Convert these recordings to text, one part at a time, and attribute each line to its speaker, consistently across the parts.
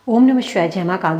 Speaker 1: ओम नमः शिवाय। जय महाकाल।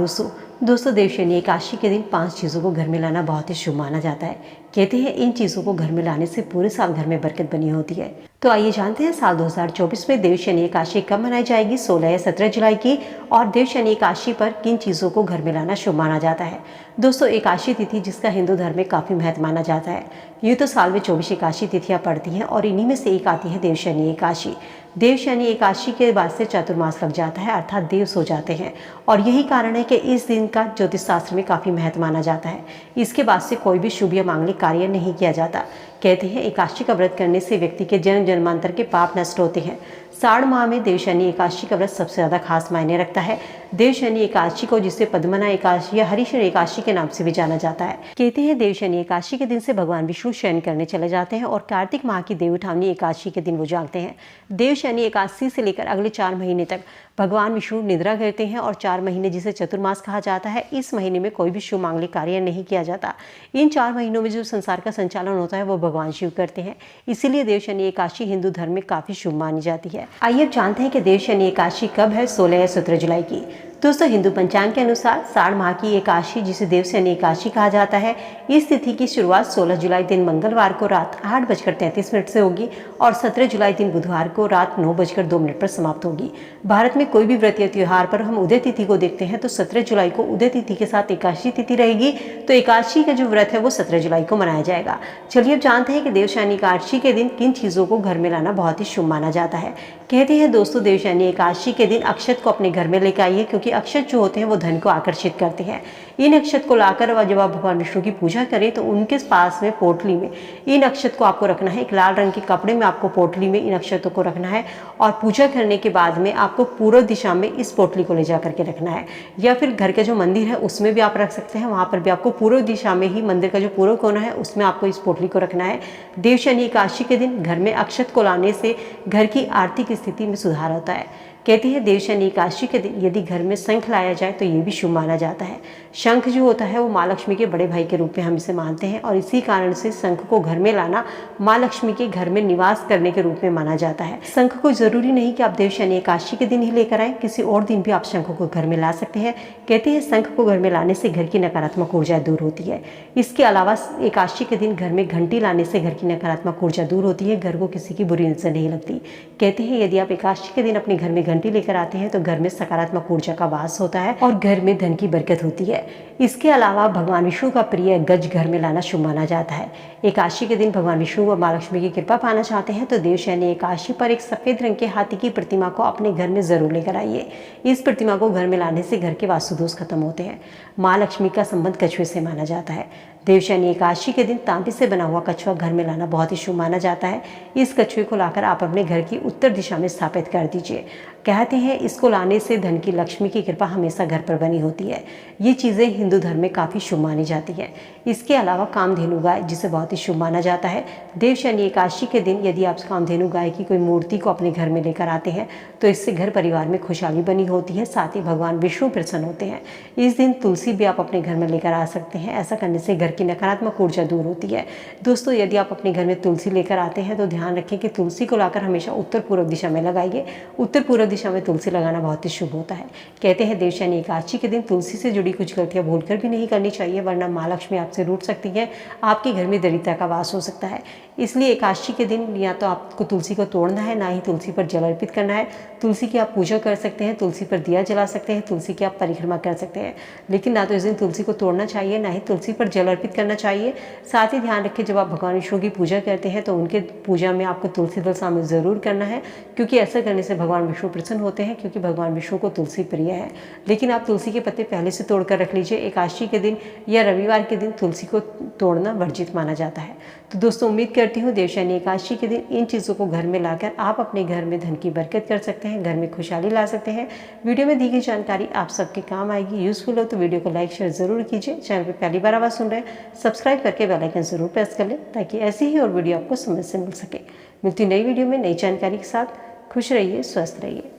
Speaker 1: दोस्तों देव शनि एकादशी के दिन 5 चीज़ों को घर में लाना बहुत ही शुभ माना जाता है। कहते हैं इन चीज़ों को घर में लाने से पूरे साल घर में बरकत बनी होती है। तो आइए जानते हैं साल 2024 में देव शनि एकादशी कब मनाई जाएगी, 16 या 17 जुलाई की, और देव शनि एकादशी पर किन चीज़ों को घर में लाना शुभ माना जाता है। दोस्तों एकादशी तिथि जिसका हिंदू धर्म में काफ़ी महत्व माना जाता है। यूँ तो साल में 24 एकादशी तिथियाँ पड़ती हैं और इन्हीं में से एक आती है देव शनि एकादशी। देव शनि एकादशी के बाद से चातुर्मास लग जाता है, अर्थात देव सो जाते हैं, और यही कारण है कि इस दिन का ज्योतिष शास्त्र में काफ़ी महत्व माना जाता है। इसके बाद से कोई भी शुभ या मांगलिक कार्य नहीं किया जाता। कहते हैं एकादशी का व्रत करने से व्यक्ति के जन्म जन्मांतर के पाप नष्ट होते हैं। साढ़ माह में देव शनि एकादशी का व्रत सबसे ज़्यादा खास मायने रखता है। देव शनि एकादशी को जिसे पद्मना एकादशी या हरिशनि एकादशी के नाम से भी जाना जाता है। कहते हैं देव शनि एकादशी के दिन से भगवान विष्णु शयन करने चले जाते हैं और कार्तिक माह की देव उठावनी एकादशी के दिन वो जागते हैं। देव शनि एकादशी से लेकर अगले 4 महीने तक भगवान विष्णु निद्रा करते हैं और 4 महीने जिसे चतुर्मास कहा जाता है, इस महीने में कोई भी शुभ मांगलिक कार्य नहीं किया जाता। इन 4 महीनों में जो संसार का संचालन होता है वो भगवान शिव करते हैं। इसीलिए देव शनि एकादशी हिंदू धर्म में काफी शुभ मानी जाती है। आइए अब जानते हैं कि देव शनि एकादशी कब है, 16 या 17 जुलाई की। दोस्तों हिंदू पंचांग के अनुसार साढ़ माह की एकादशी जिसे देव शनि एकादशी कहा जाता है, इस तिथि की शुरुआत 16 जुलाई दिन मंगलवार को रात 8:33 से होगी और 17 जुलाई दिन बुधवार को रात 9:02 पर समाप्त होगी। भारत में कोई भी व्रत या त्योहार पर हम उदय तिथि को देखते हैं तो 17 जुलाई को उदय तिथि के साथ एकादशी तिथि रहेगी, तो एकादशी का जो व्रत है वो 17 जुलाई को मनाया जाएगा। चलिए अब जानते हैं कि देव शनि एकादशी के दिन किन चीज़ों को घर में लाना बहुत ही शुभ माना जाता है। कहते हैं दोस्तों देव शनि एकादशी के दिन अक्षत को अपने घर में लेकर आइए, क्योंकि अक्षत जो होते हैं वो धन को आकर्षित करते हैं। इन अक्षत को लाकर जब आप भगवान विष्णु की पूजा करें तो उनके पास में पोटली में इन अक्षत को आपको रखना है। एक लाल रंग के कपड़े में आपको पोटली में इन अक्षतों को रखना है और पूजा करने के बाद में आपको पूर्व दिशा में इस पोटली को ले जा करके रखना है, या फिर घर का जो मंदिर है उसमें भी आप रख सकते हैं। वहाँ पर भी आपको पूर्व दिशा में ही मंदिर का जो पूर्व कोना है उसमें आपको इस पोटली को रखना है। देव शनि एकादशी के दिन घर में अक्षत को लाने से घर की आर्थिक स्थिति में सुधार होता है। कहते हैं देव शनि एकादशी के दिन यदि घर में शंख लाया जाए तो ये भी शुभ माना जाता है। शंख जो होता है वो माँ लक्ष्मी के बड़े भाई के रूप में हम इसे मानते हैं और इसी कारण से शंख को घर में लाना माँ लक्ष्मी के घर में निवास करने के रूप में माना जाता है। शंख को जरूरी नहीं कि आप देव शनि एकादशी के दिन ही लेकर आए, किसी और दिन भी आप शंख को घर में ला सकते हैं। कहते हैं शंख को घर में लाने से घर की नकारात्मक ऊर्जा दूर होती है। इसके अलावा एकादशी के दिन घर में घंटी लाने से घर की नकारात्मक ऊर्जा दूर होती है, घर को किसी की बुरी नजर नहीं लगती। कहते हैं यदि आप एकादशी के दिन अपने घर में घंटी लेकर आते हैं तो घर में सकारात्मक ऊर्जा का वास होता है और घर में धन की बरकत होती है। इसके अलावा भगवान विष्णु का प्रिय गज घर में लाना शुभ माना जाता है। एकादशी के दिन भगवान विष्णु व माँ लक्ष्मी की कृपा पाना चाहते हैं तो देव शनि एकादशी पर एक सफेद रंग के हाथी की प्रतिमा को अपने घर में जरूर लेकर आइए। इस प्रतिमा को घर में लाने से घर के वास्तु दोष खत्म होते हैं। माँ लक्ष्मी का संबंध कछुए से माना जाता है। देव शनि एकादशी के दिन तांबे से बना हुआ कछुआ घर में लाना बहुत ही शुभ माना जाता है। इस कछुए को लाकर आप अपने घर की उत्तर दिशा में स्थापित कर दीजिए। कहते हैं इसको लाने से धन की लक्ष्मी की कृपा हमेशा घर पर बनी होती है। ये चीज़ें हिंदू धर्म में काफ़ी शुभ मानी जाती है। इसके अलावा कामधेनु गाय जिसे बहुत ही शुभ माना जाता है। देव शनि एकादशी के दिन यदि आप कामधेनु गाय की कोई मूर्ति को अपने घर में लेकर आते हैं तो इससे घर परिवार में खुशहाली बनी होती है, साथ ही भगवान विष्णु प्रसन्न होते हैं। इस दिन तुलसी भी आप अपने घर में लेकर आ सकते हैं। ऐसा करने से घर की नकारात्मक ऊर्जा दूर होती है। दोस्तों यदि आप अपने घर में तुलसी लेकर आते हैं तो ध्यान रखें कि तुलसी को लाकर हमेशा उत्तर पूर्व दिशा में लगाइए। उत्तर पूर्व दिशा में तुलसी लगाना बहुत ही शुभ होता है। कहते हैं देव शनि एकादशी के दिन तुलसी से जुड़ी कुछ गलतियां भूलकर भी नहीं करनी चाहिए, वरना माँ लक्ष्मी आपसे रूठ सकती है, आपके घर में दरिद्रता का वास हो सकता है। इसलिए एकादशी के दिन या तो आपको तुलसी को तोड़ना है, ना ही तुलसी पर जल अर्पित करना है। तुलसी की आप पूजा कर सकते हैं, तुलसी पर दिया जला सकते हैं, तुलसी की आप परिक्रमा कर सकते हैं, लेकिन ना तो इस दिन तुलसी को तोड़ना चाहिए, ना ही तुलसी पर जल अर्पित करना चाहिए। साथ ही ध्यान रखें जब आप भगवान विष्णु की पूजा करते हैं तो उनके पूजा में आपको तुलसी दल शामिल जरूर करना है, क्योंकि ऐसा करने से भगवान विष्णु प्रसन्न होते हैं, क्योंकि भगवान विष्णु को तुलसी प्रिय है। लेकिन आप तुलसी के पत्ते पहले से तोड़कर रख लीजिए। एकादशी के दिन या रविवार के दिन तुलसी को तोड़ना वर्जित माना जाता है। तो दोस्तों उम्मीद करती हूँ देव शनि एकादशी के दिन इन चीज़ों को घर में लाकर आप अपने घर में धन की बरकत कर सकते हैं, घर में खुशहाली ला सकते हैं। वीडियो में दी गई जानकारी आप सबके काम आएगी। यूजफुल हो तो वीडियो को लाइक शेयर जरूर कीजिए। चैनल पर पहली बार आवाज़ सुन रहे हैं सब्सक्राइब करके बेल आइकन जरूर प्रेस कर लें, ताकि ऐसी ही और वीडियो आपको समय से मिल सके। मिलती नई वीडियो में नई जानकारी के साथ। खुश रहिए, स्वस्थ रहिए।